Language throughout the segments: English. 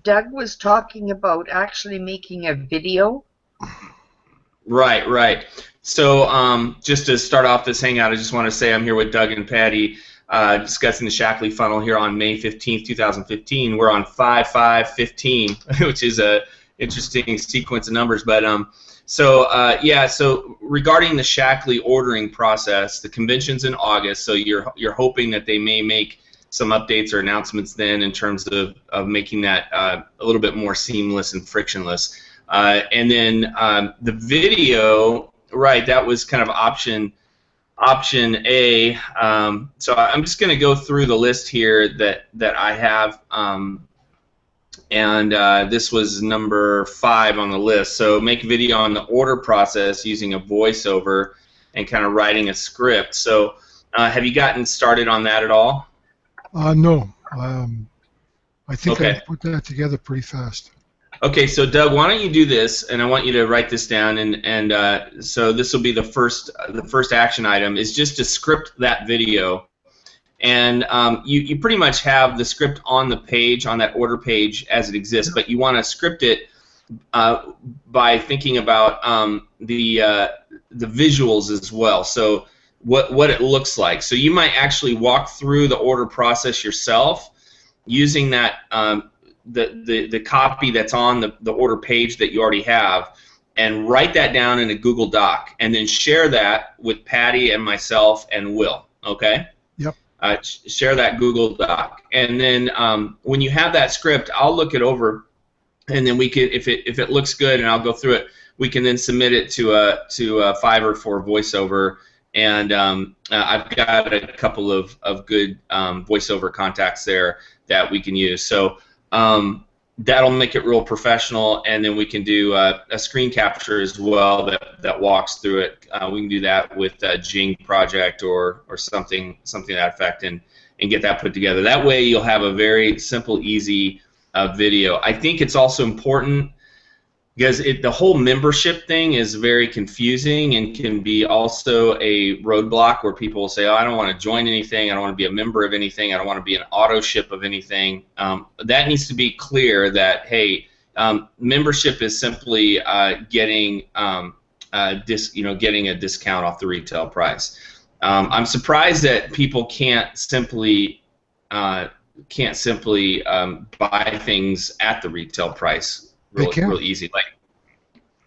Doug was talking about actually making a video. Right, right. So just to start off this hangout, I just want to say I'm here with Doug and Patty discussing the Shaklee funnel here on May 15th, 2015. We're on 5/5/15, which is a interesting sequence of numbers. But yeah, so regarding the Shaklee ordering process, the convention's in August, so you're hoping that they may make some updates or announcements then in terms of making that a little bit more seamless and frictionless. And then the video, right, that was kind of option A. So I'm just going to go through the list here that I have, and this was number 5 on the list. So make a video on the order process using a voiceover and kind of writing a script. So have you gotten started on that at all? No. I think I put that together pretty fast. Okay, so Doug, why don't you do this, and I want you to write this down, and so this will be the first action item, is just to script that video, and you pretty much have the script on the page, on that order page as it exists, but you want to script it by thinking about the visuals as well. So what it looks like. So you might actually walk through the order process yourself using that. The copy that's on the order page that you already have, and write that down in a Google Doc, and then share that with Patty and myself and Will. Okay? Yep. Share that Google Doc, and then when you have that script, I'll look it over, and then we can, if it looks good, and I'll go through it, we can then submit it to Fiverr for voiceover. And I've got a couple of good voiceover contacts there that we can use. So that'll make it real professional, and then we can do a screen capture as well that walks through it. We can do that with Jing Project or something to that effect, and get that put together. That way you'll have a very simple, easy video. I think it's also important because the whole membership thing is very confusing and can be also a roadblock where people will say, oh, I don't want to join anything, I don't want to be a member of anything, I don't want to be an auto ship of anything. That needs to be clear that, hey, membership is simply getting getting a discount off the retail price. I'm surprised that people can't simply buy things at the retail price. Real easy. Like,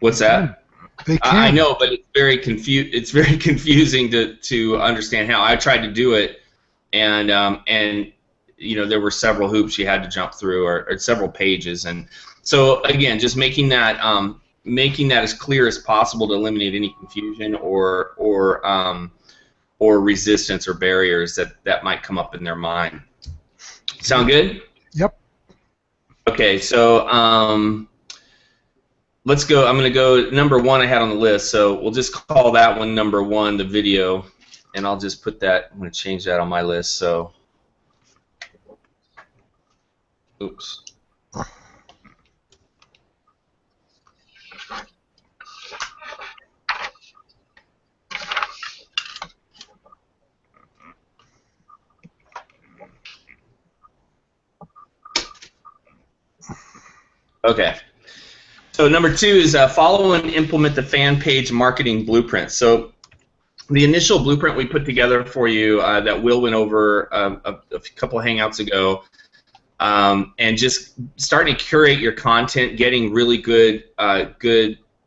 what's that? They can. I know, but it's very confusing to understand how. I tried to do it, and there were several hoops you had to jump through, or several pages, and so again, just making that as clear as possible to eliminate any confusion or resistance or barriers that might come up in their mind. Sound good? Yep. Okay, so let's go. I'm going to go number 1 I had on the list, so we'll just call that one number 1, the video, and I'll just put that. I'm going to change that on my list. So, oops. Okay. So number 2 is follow and implement the fan page marketing blueprint. So the initial blueprint we put together for you that Will went over a couple of hangouts ago, and just starting to curate your content, getting really good,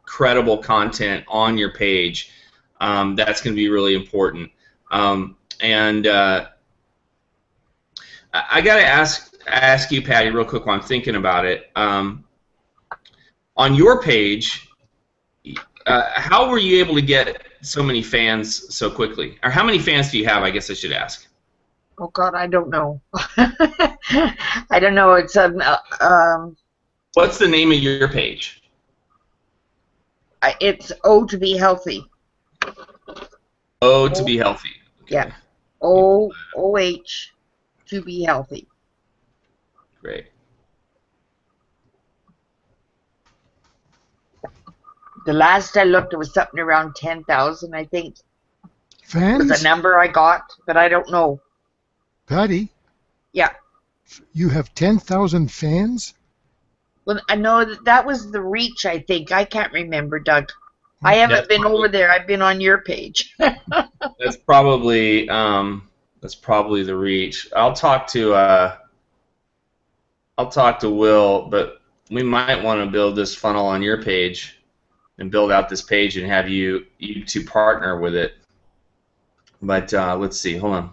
credible content on your page. That's going to be really important. And I got to ask you, Patty, real quick while I'm thinking about it. On your page, how were you able to get so many fans so quickly? Or how many fans do you have, I guess I should ask? Oh, God, I don't know. I don't know. It's What's the name of your page? It's O to be healthy. O to be healthy. Okay. Yeah. O-H to be healthy. Great. The last I looked, it was something around 10,000, I think. Fans? Was the number I got, but I don't know. Patty? Yeah. You have 10,000 fans? Well, I know that was the Reach, I think. I can't remember, Doug. I haven't been over there. I've been on your page. That's probably the Reach. I'll talk to Will, but we might want to build this funnel on your page and build out this page and have you two partner with it. But let's see. Hold on.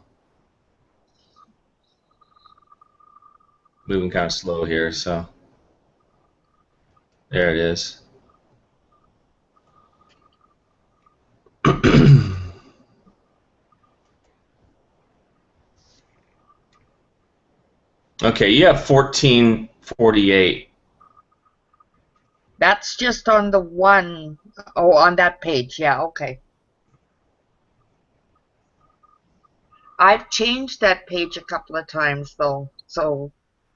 Moving kind of slow here, so there it is. Okay, you have 1448. That's just on the one. Oh, on that page. Yeah, okay. I've changed that page a couple of times, though. So,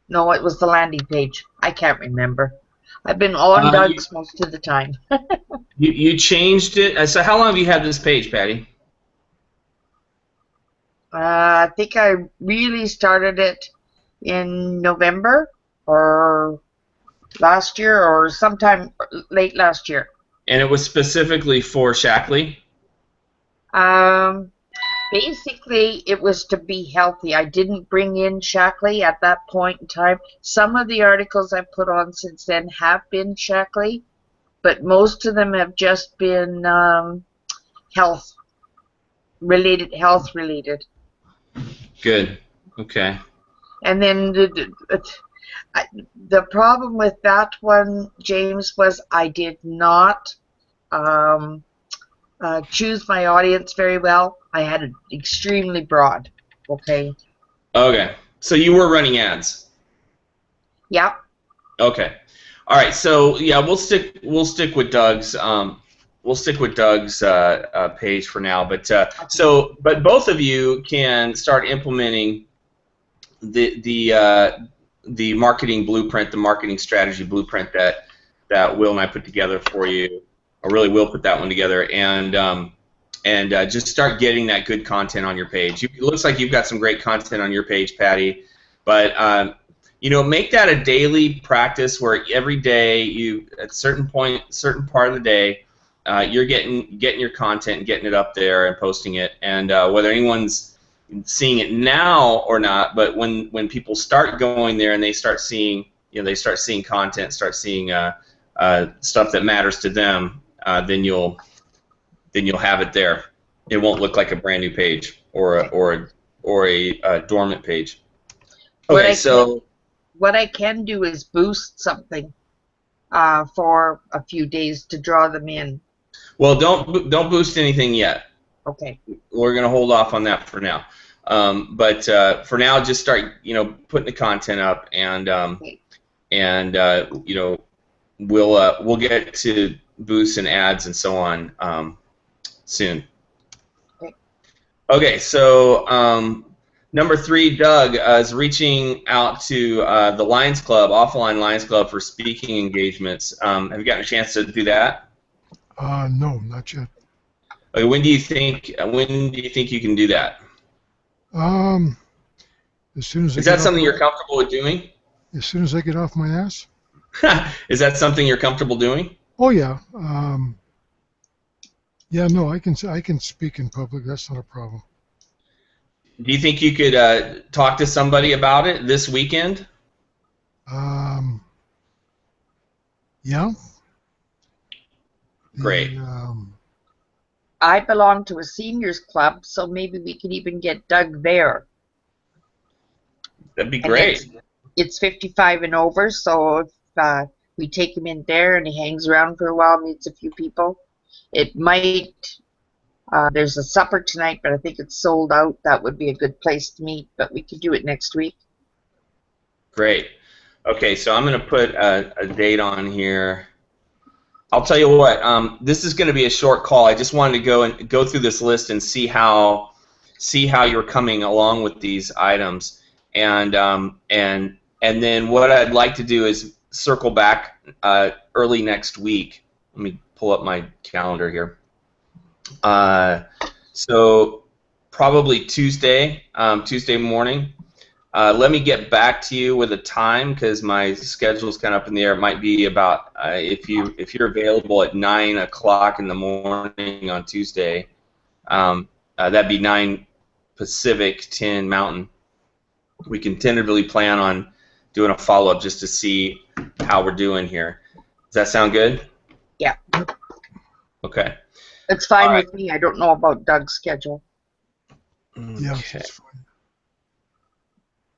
no, it was the landing page. I can't remember. I've been on Doug's most of the time. You changed it. So how long have you had this page, Patty? I think I really started it in November or last year or sometime late last year. And it was specifically for Shaklee? Basically, it was to be healthy. I didn't bring in Shaklee at that point in time. Some of the articles I put on since then have been Shaklee, but most of them have just been health related. Good. Okay. And then the problem with that one, James, was I did not choose my audience very well. I had it extremely broad. Okay. Okay. So you were running ads. Yeah. Okay. All right. So yeah, we'll stick with Doug's page for now. But but both of you can start implementing the marketing blueprint, the marketing strategy blueprint that Will and I put together for you. Or really, Will put that one together, and just start getting that good content on your page. It looks like you've got some great content on your page, Patty, but make that a daily practice where every day at a certain part of the day, you're getting your content and getting it up there and posting it, and whether anyone's seeing it now or not, but when people start going there and they start seeing content, start seeing stuff that matters to them, then you'll have it there. It won't look like a brand new page or a dormant page. Okay, what I can do is boost something for a few days to draw them in. Well, don't boost anything yet. Okay. We're gonna hold off on that for now. But for now, just start putting the content up, and we'll get to boosts and ads and so on soon. Okay, so number 3, Doug is reaching out to the Lions Club, Offline Lions Club, for speaking engagements. Have you gotten a chance to do that? No, not yet. Okay, when do you think you can do that? As soon as is that something you're comfortable with doing? As soon as I get off my ass. Is that something you're comfortable doing? Oh yeah. Yeah, no, I can speak in public. That's not a problem. Do you think you could talk to somebody about it this weekend? Yeah. Great. I belong to a seniors club, so maybe we could even get Doug there. That'd be great. It's 55 and over, so if we take him in there and he hangs around for a while, meets a few people, it might. There's a supper tonight, but I think it's sold out. That would be a good place to meet, but we could do it next week. Great. Okay, so I'm going to put a date on here. I'll tell you what. This is going to be a short call. I just wanted to go through this list and see how you're coming along with these items, and then what I'd like to do is circle back early next week. Let me pull up my calendar here. So probably Tuesday morning, Let me get back to you with a time because my schedule's kind of up in the air. It might be about if you're available at 9 o'clock in the morning on Tuesday. That'd be 9 Pacific, 10 Mountain. We can tentatively plan on doing a follow-up just to see how we're doing here. Does that sound good? Yeah. Okay. It's fine All with me. I don't know about Doug's schedule. Yeah, Okay. it's fine.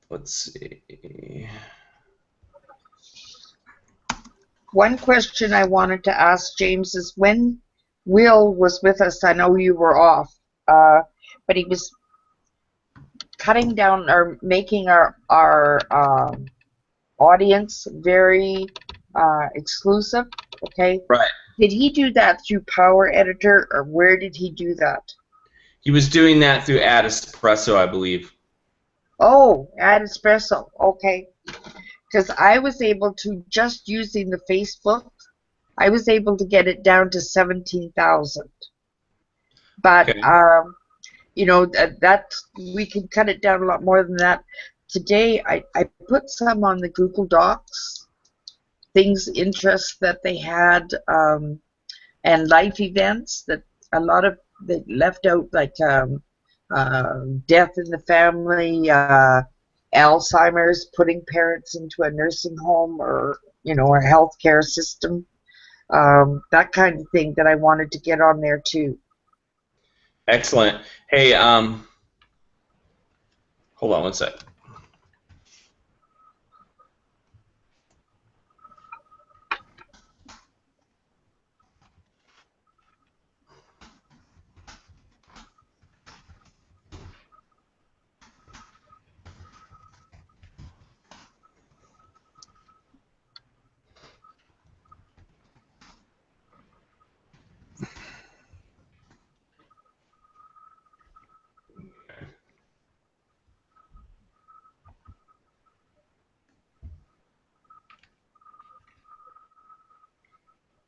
Let's see. One question I wanted to ask James is when Will was with us, I know you were off, but he was cutting down or making our audience very exclusive. Okay. Right. Did he do that through Power Editor, or where did he do that? He was doing that through Ad Espresso, I believe. Oh, Ad Espresso. Okay. Because I was able to, just using the Facebook, I was able to get it down to 17,000. But, Okay. you know, that we can cut it down a lot more than that. Today, I put some on the Google Docs, things, interests that they had, and life events that a lot of, they left out, like death in the family, Alzheimer's, putting parents into a nursing home or, you know, a healthcare system, that kind of thing that I wanted to get on there too. Excellent. Hey, hold on one sec.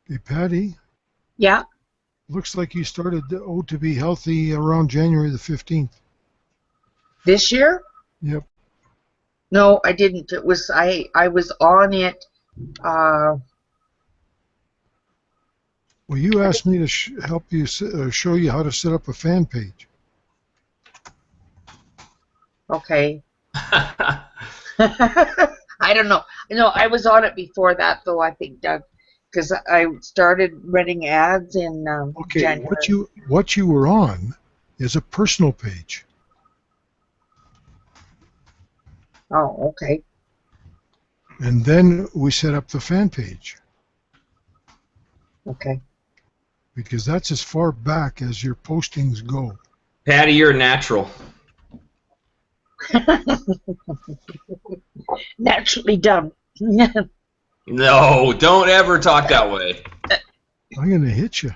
Hey, Patty, Yeah, looks like you started the Ode to Be Healthy around January the 15th. this year? Yep. No, I didn't. It was, I was on it, Well, you asked me to help you show you how to set up a fan page. okay. I don't know. No, I was on it before that, though, I think, Doug, because I started running ads in Okay, January. what you were on is a personal page. Oh, okay. And then we set up the fan page Okay. because that's as far back as your postings go. Patty, you're a natural. Naturally dumb. No, don't ever talk that way. I'm going to hit you.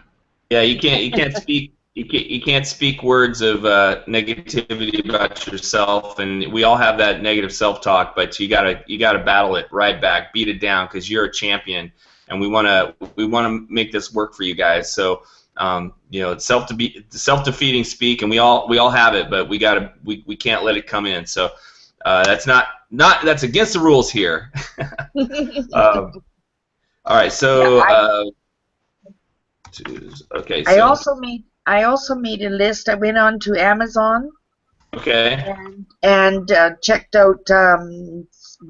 Yeah, you can't speak you can't speak words of negativity about yourself, and we all have that negative self-talk, but you gotta battle it right back, beat it down, because you're a champion, and we wanna make this work for you guys. So you know, self-defeating speak, and we all have it, but we can't let it come in. So that's that's against the rules here. All right, so okay. So, I also made a list. I went on to Amazon okay. and checked out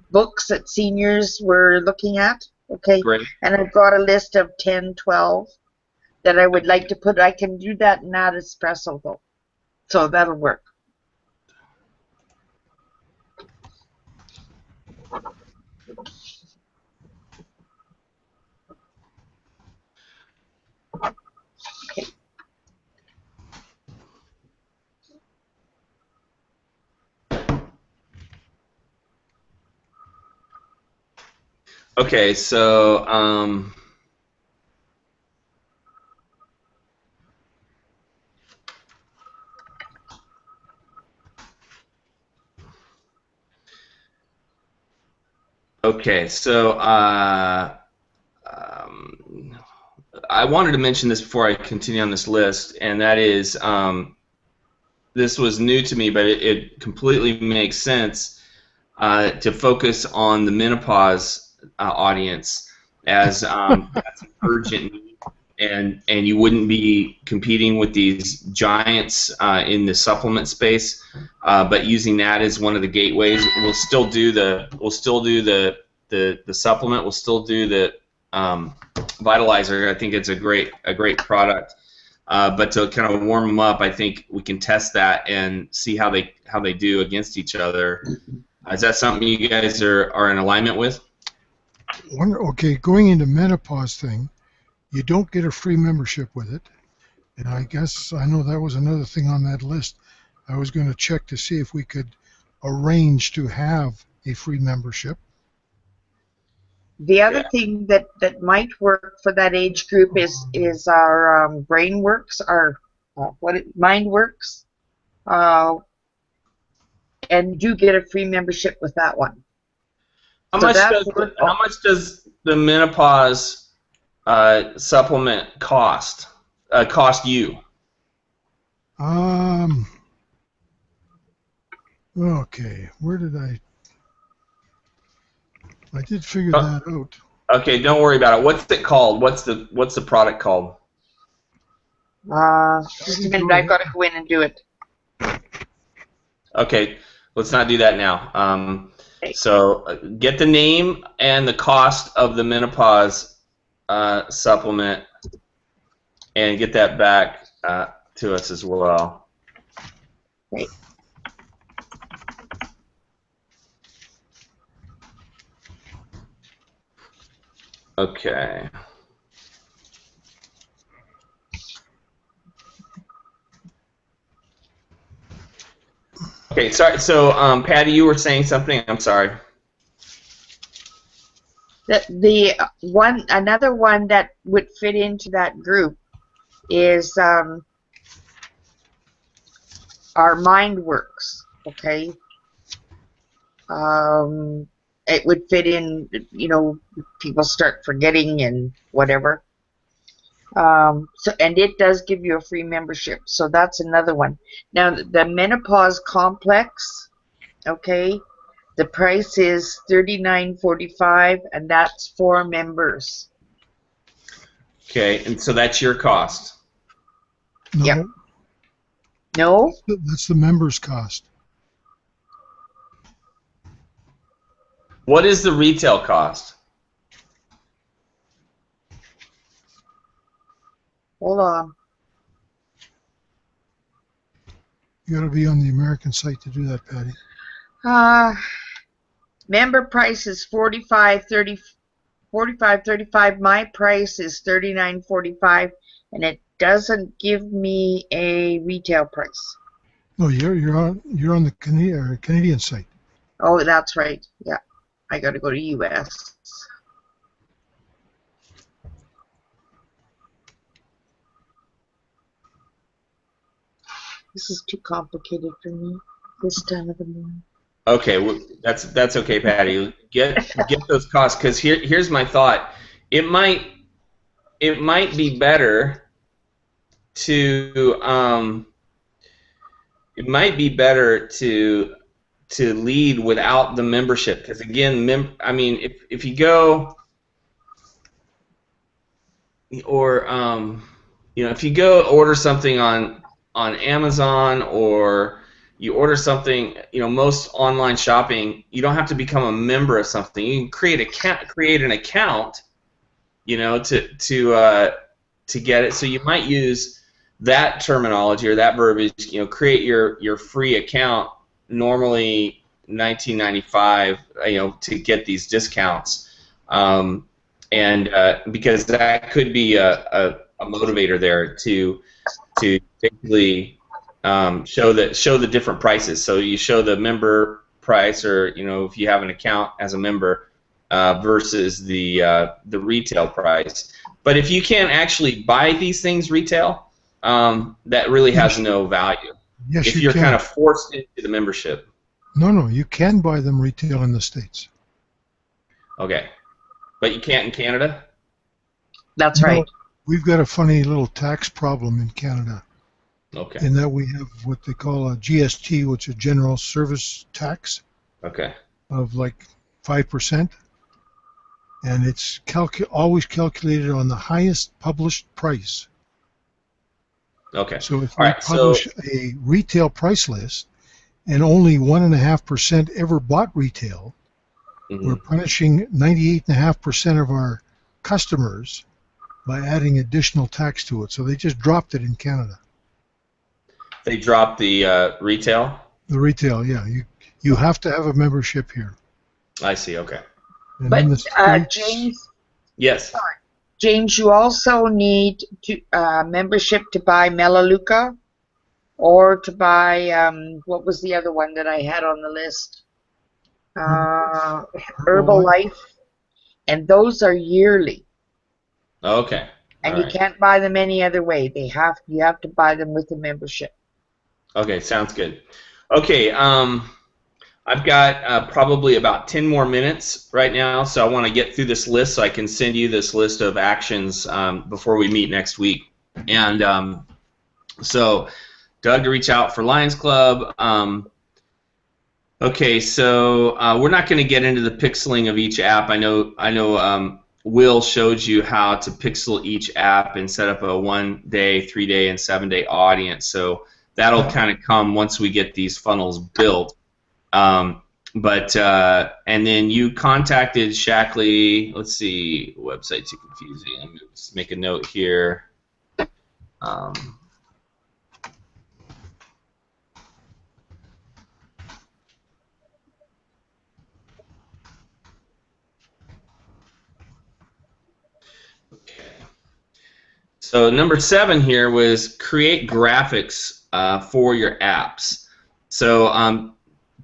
books that seniors were looking at. Okay. Great. And I've got a list of 10, 12 that I would like to put. I can do that in Ad Espresso though, so that'll work. Okay, so I wanted to mention this before I continue on this list, and that is this was new to me, but it completely makes sense. to focus on the menopause audience as that's an urgent need, and you wouldn't be competing with these giants in the supplement space, but using that as one of the gateways. We'll still do the supplement. We'll still do the Vitalizer. I think it's a great product. But to kind of warm them up, I think we can test that and see how they do against each other. Is that something you guys are in alignment with? Okay, going into menopause thing, you don't get a free membership with it. And I guess I know that was another thing on that list. I was going to check to see if we could arrange to have a free membership. The other thing that might work for that age group is our BrainWorks, our MindWorks, and you get a free membership with that one. How much does the menopause supplement cost you? Okay, where did I did figure that out. Okay, don't worry about it. What's it called? What's the product called? Just a minute, I've got to go in and do it. Okay, let's not do that now. So get the name and the cost of the menopause supplement, and get that back to us as well. Great. Okay. Okay, sorry. So, Patty, you were saying something. I'm sorry. Another one that would fit into that group is our MindWorks. Okay. It would fit in, people start forgetting and whatever. And it does give you a free membership, so that's another one. Now, the Menopause Complex, okay, the price is $39.45, and that's for members. Okay, and so that's your cost. No. Yep. No? That's the members' cost. What is the retail cost? Hold on. You got to be on the American site to do that, Patty. Member price is $45.35. My price is $39.45, and it doesn't give me a retail price. No, you're on the Canadian site. Oh, that's right. Yeah, I got to go to US. This is too complicated for me this time of the morning. Okay, well, that's okay, Patty. Get those costs, because here's my thought. It might be better to lead without the membership, because again, if you go if you go order something on Amazon, or you order something, most online shopping, you don't have to become a member of something. You can create an account, to get it. So you might use that terminology or that verbiage, create your free account, normally $19.95, to get these discounts, and because that could be a motivator there to basically show the different prices. So you show the member price, or if you have an account as a member, versus the retail price. But if you can't actually buy these things retail, that really has no value. Yes, if you you're can. kind of forced into the membership. No, you can buy them retail in the States. Okay, but you can't in Canada? That's right. We've got a funny little tax problem in Canada. Okay. In that we have what they call a GST, which is General Service Tax. Okay. of like 5%, and it's always calculated on the highest published price. Okay. So if All we right. So publish a retail price list and only 1.5% ever bought retail, we're punishing 98.5% of our customers by adding additional tax to it. So they just dropped it in Canada. they dropped the retail. The retail, yeah. You have to have a membership here. I see. Okay. And But in the States, James, Yes. James, you also need to membership to buy Melaleuca, or to buy what was the other one that I had on the list? Herbalife, and those are yearly, Okay. and All you right. can't buy them any other way. You have to buy them with a membership. Okay. Sounds good. Okay. I've got probably about 10 more minutes right now, so I want to get through this list so I can send you this list of actions before we meet next week. And so, Doug to reach out for Lions Club. Okay, so we're not going to get into the pixeling of each app. I know. Will showed you how to pixel each app and set up a 1-day, 3-day, and 7-day audience. So that'll kind of come once we get these funnels built. And then you contacted Shackley. Let's see, website's too confusing. I'm going to just make a note here. Okay. So number 7 here was create graphics for your apps. So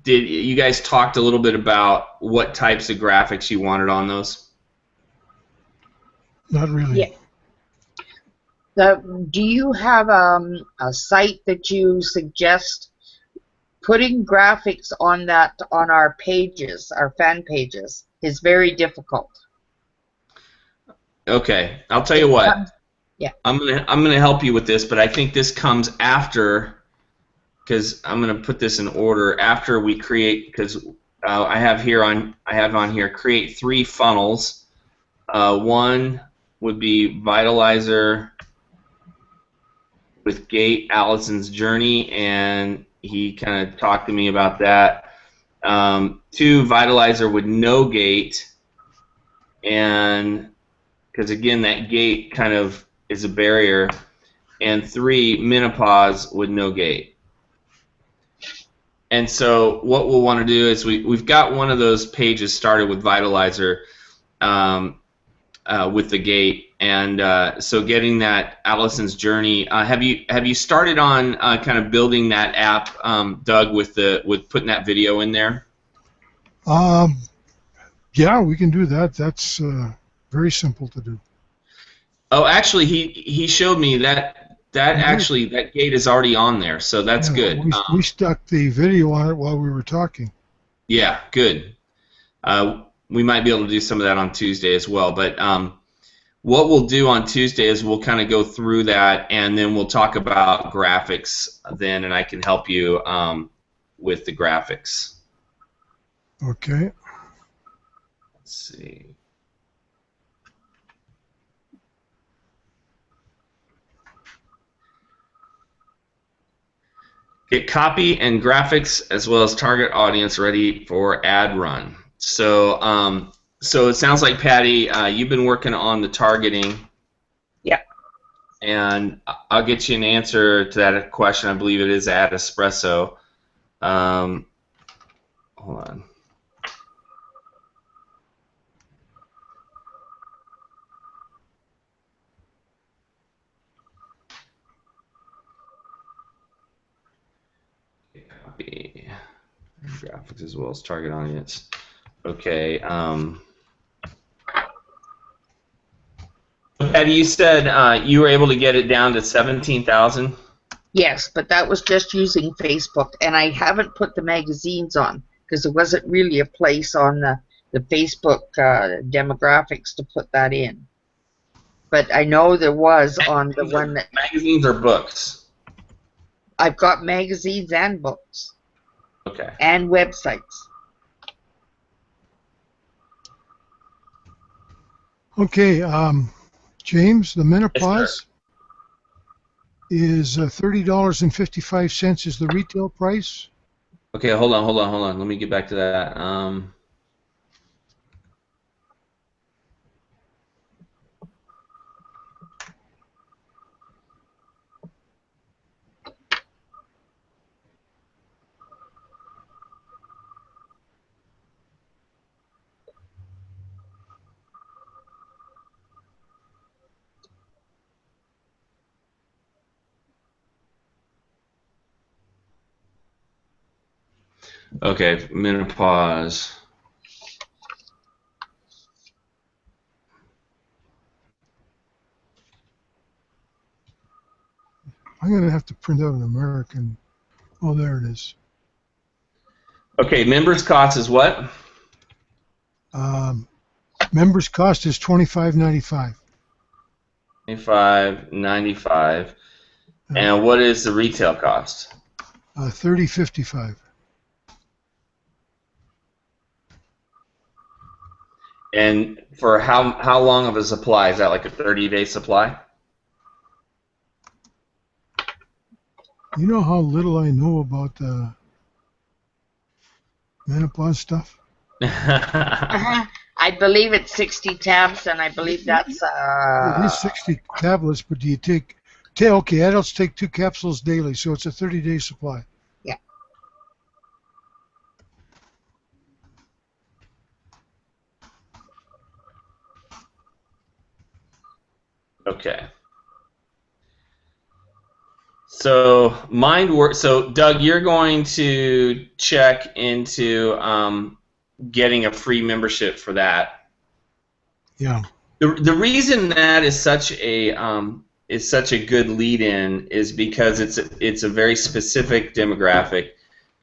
did you guys talked a little bit about what types of graphics you wanted on those? not really. Yeah. Do you have a site that you suggest putting graphics on our pages, our fan pages, is very difficult? Okay, I'll tell you what. Yeah. I'm gonna help you with this, but I think this comes after, because I'm gonna put this in order after we create. Because I have on here create 3 funnels. One would be Vitalizer with Gate, Allison's Journey, and he kind of talked to me about that. 2, Vitalizer with no gate, and because again that gate kind of is a barrier. And 3, Menopause with no gate. And so what we'll want to do is we've got one of those pages started with Vitalizer with the gate, and so getting that Allison's Journey. Have you started on kind of building that app, Doug, with putting that video in there? Yeah, we can do that. That's very simple to do. Oh, actually, he showed me that actually that gate is already on there, so that's good. We stuck the video on it while we were talking. Yeah, good. We might be able to do some of that on Tuesday as well. But what we'll do on Tuesday is we'll kind of go through that, and then we'll talk about graphics then, and I can help you with the graphics. Okay. Let's see. Get copy and graphics as well as target audience ready for ad run. So, so it sounds like, Patty, you've been working on the targeting. Yeah. And I'll get you an answer to that question. I believe it is at Espresso. Hold on. Copy graphics as well as target audience. Okay. Patty, you said you were able to get it down to 17,000. Yes, but that was just using Facebook, and I haven't put the magazines on because there wasn't really a place on the Facebook demographics to put that in. But I know there was on the one that... Magazines or books? I've got magazines and books. Okay. And websites. Okay, James, the Yes, menopause is $30.55 is the retail price. Okay, hold on. Let me get back to that. Okay, menopause. I'm going to have to print out an American. Oh, there it is. Okay, members cost is what? Members cost is $25.95. $25.95. And what is the retail cost? $30.55. And for how long of a supply? Is that like a 30-day supply? You know how little I know about menopause stuff? I believe it's 60 tabs, and I believe that's It is 60 tablets, but do you take? Okay, adults take 2 capsules daily, so it's a 30-day supply. yeah. Okay. So MindWorks. So Doug, you're going to check into getting a free membership for that. Yeah. The reason that is such a good lead-in is because it's a very specific demographic,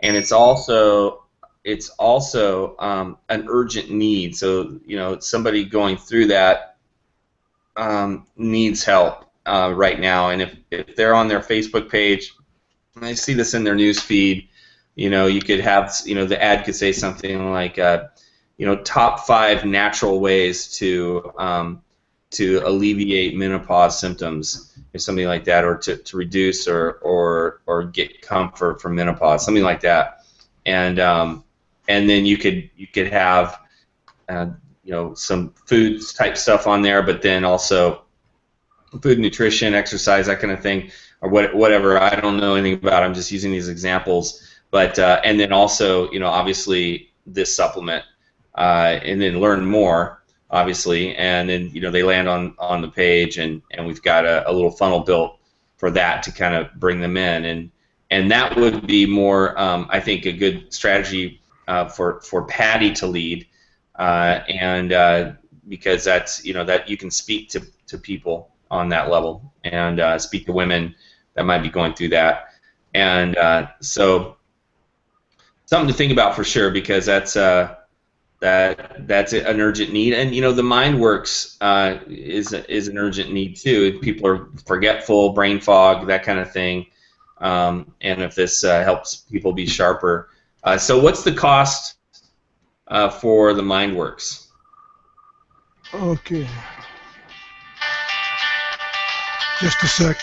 and it's also an urgent need. So somebody going through that needs help right now, and if they're on their Facebook page, and I see this in their news feed, you could have the ad could say something like top 5 natural ways to alleviate menopause symptoms or something like that, or to reduce or get comfort from menopause, something like that, and then you could have some food type stuff on there, but then also food, nutrition, exercise, that kind of thing, or whatever. I don't know anything about it. I'm just using these examples, but and then also obviously this supplement, and then learn more, obviously, and then they land on the page, and we've got a little funnel built for that to kind of bring them in, and that would be more I think a good strategy for Patty to lead, and because that's that you can speak to people on that level, and speak to women that might be going through that, and so something to think about for sure, because that's an urgent need, and the MindWorks is an urgent need too. People are forgetful, brain fog, that kind of thing, and if this helps people be sharper. So what's the cost for the MindWorks? Okay. Just a sec.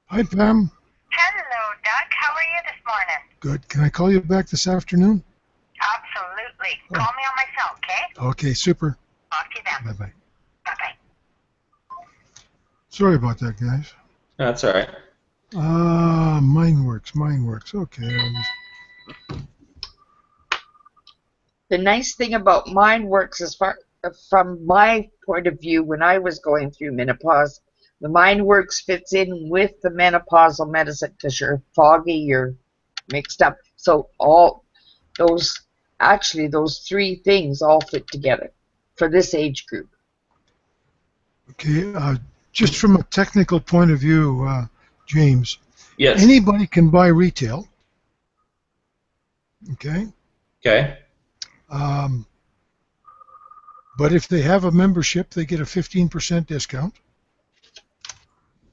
Hi, Pam. Hello, Doug. How are you this morning? Good. Can I call you back this afternoon? Absolutely. Call me on my cell, okay? Okay, super. Talk to you then. Bye-bye. Bye-bye. Sorry about that, guys. That's all right. MindWorks. Okay. The nice thing about MindWorks, as far from my point of view, when I was going through menopause, the MindWorks fits in with the menopausal medicine because you're foggy, you're mixed up. So all those 3 things all fit together for this age group. Okay. Just from a technical point of view, James. Yes. Anybody can buy retail. Okay. Okay. But if they have a membership, they get a 15% discount.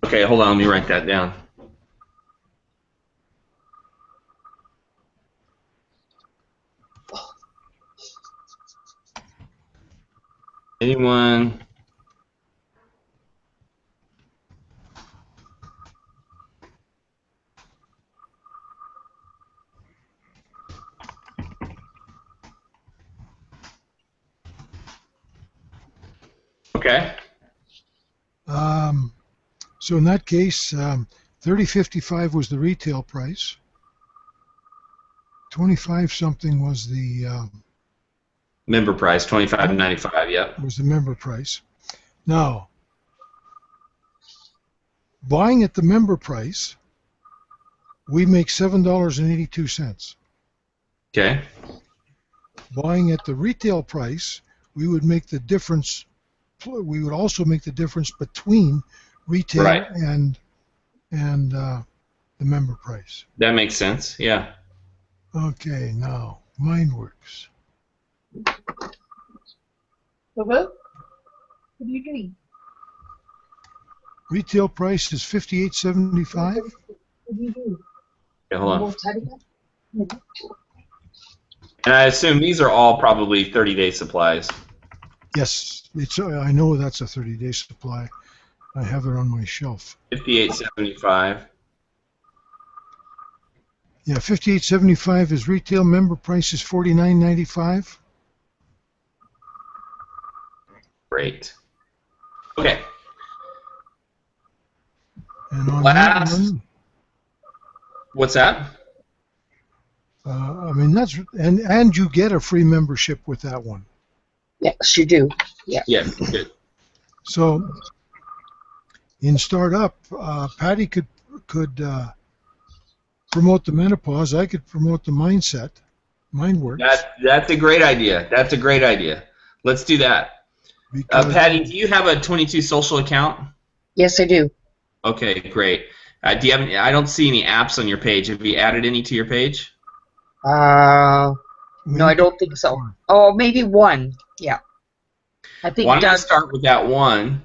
Okay, hold on. Let me write that down. Anyone? Okay. So in that case, $30.55 was the retail price. 25 something was the Member price, $25.95. Yep. was the member price. Now, buying at the member price, we make $7.82. Okay. Buying at the retail price, we would make the difference. We would also make the difference between retail Right. and the member price. That makes sense. Yeah. Okay, now MindWorks. What are you doing? Retail price is $58.75. What do you do? Okay, hold on. on. And I assume these are all probably 30-day supplies. Yes, it's. I know that's a 30-day supply. I have it on my shelf. $58.75. Yeah, $58.75 is retail. Member price is $49.95. Great. Okay. And on Last- that one, What's that? I mean that's and you get a free membership with that one. Yes, you do. Yeah. Yeah. Good. So in startup, Patty could promote the menopause. I could promote the MindWorks. That's a great idea. That's a great idea. Let's do that. Because Patty, do you have a 22 social account? Yes, I do. Okay, great. Do you have any, I don't see any apps on your page. Have you added any to your page? No, I don't think so. Oh, maybe one. Yeah. I think Why don't we Doug. start with that one?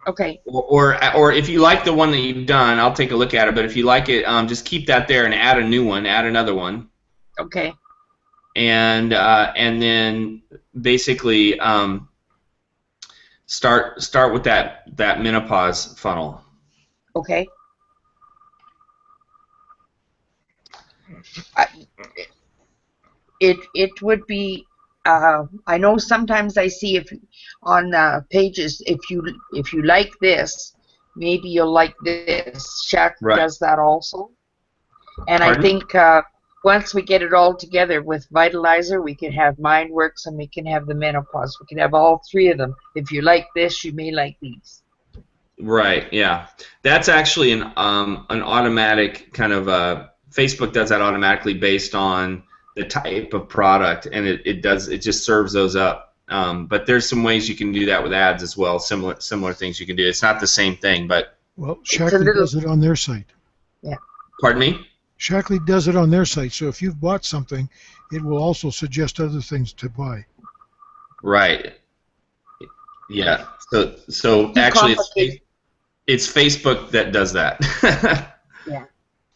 Okay. Or if you like the one that you've done, I'll take a look at it. But if you like it, just keep that there and add a new one, add another one, Okay. and then basically start with that menopause funnel. Okay. It would be. I know sometimes I see if on pages if you like this, maybe you'll like this. Shaq Right. does that also, and Pardon? I think once we get it all together with Vitalizer, we can have MindWorks and we can have the menopause. We can have all three of them. If you like this, you may like these. Right. Yeah. That's actually an automatic kind of Facebook does that automatically based on the type of product, and it just serves those up. But there's some ways you can do that with ads as well. Similar things you can do. It's not the same thing, but well, Shackley does it on their site. Yeah. pardon me. Shackley does it on their site. So if you've bought something, it will also suggest other things to buy. Right. Yeah. So actually, it's Facebook that does that. Yeah.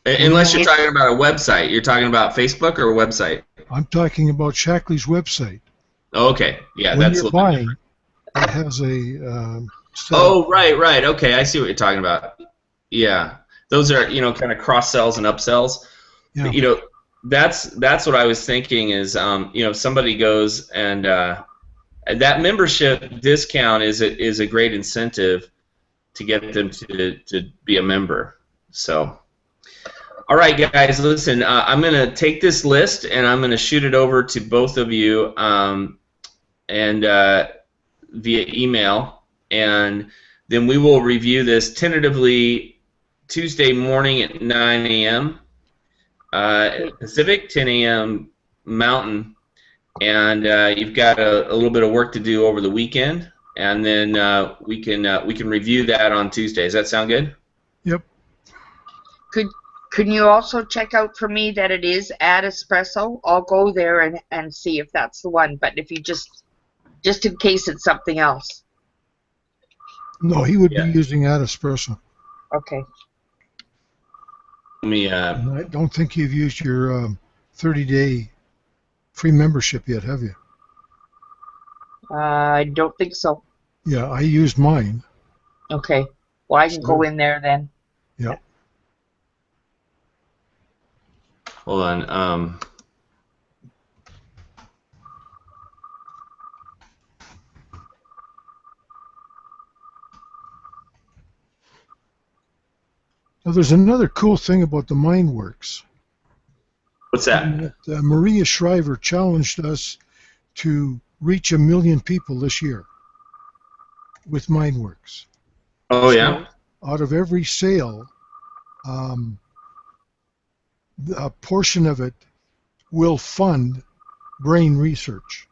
Unless you're talking about a website. You're talking about Facebook or a website? I'm talking about Shackley's website. Okay. Yeah, When that's a you're little bit buying, different. it has a Oh, right. Okay, I see what you're talking about. Yeah. Those are, kind of cross sells and upsells. Yeah. That's what I was thinking is, somebody goes and that membership discount is a great incentive to get them to be a member. So, all right, guys, listen. I'm gonna take this list and I'm gonna shoot it over to both of you and via email, and then we will review this tentatively Tuesday morning at 9 a.m. Pacific, 10 a.m. Mountain, and you've got a little bit of work to do over the weekend, and then we can review that on Tuesday. Does that sound good? Yep. Could you also check out for me that it is at Espresso? I'll go there and see if that's the one. But if you just in case it's something else. No, he would Yeah. be using Ad Espresso. Okay. Let me. And I don't think you've used your 30-day free membership yet, have you? I don't think so. Yeah, I used mine. Okay. Well, I can go in there then. Yeah. Hold on. Now, there's another cool thing about the MindWorks. What's that? Maria Shriver challenged us to reach 1 million people this year with MindWorks. Oh, So, yeah? out of every sale, a portion of it will fund brain research,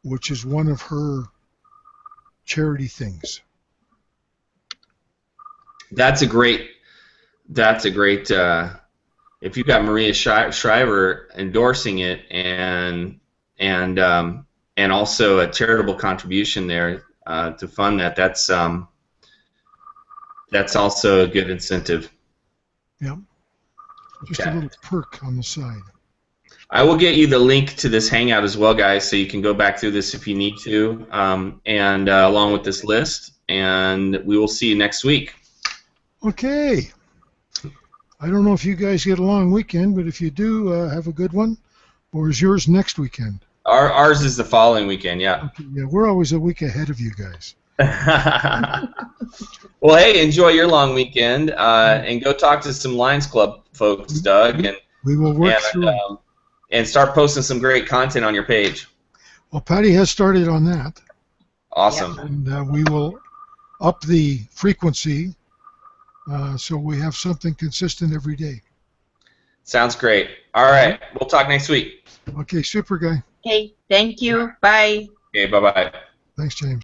which is one of her charity things. That's a great, if you've got Maria Shriver endorsing it and also a charitable contribution there to fund that, that's also a good incentive. Yeah. Just Okay. a little perk on the side. I will get you the link to this Hangout as well, guys, so you can go back through this if you need to, and along with this list, and we will see you next week. Okay. I don't know if you guys get a long weekend, but if you do, have a good one. Or is yours next weekend? Ours is the following weekend, yeah. Okay, yeah, we're always a week ahead of you guys. Well, hey, enjoy your long weekend, and go talk to some Lions Club folks, Doug, and We will work through it. and start posting some great content on your page. Well, Patty has started on that, Awesome. and we will up the frequency so we have something consistent every day. Sounds great. All right, we'll talk next week. Okay, super guy. Okay. Thank you. Bye. Okay, bye-bye. Thanks, James.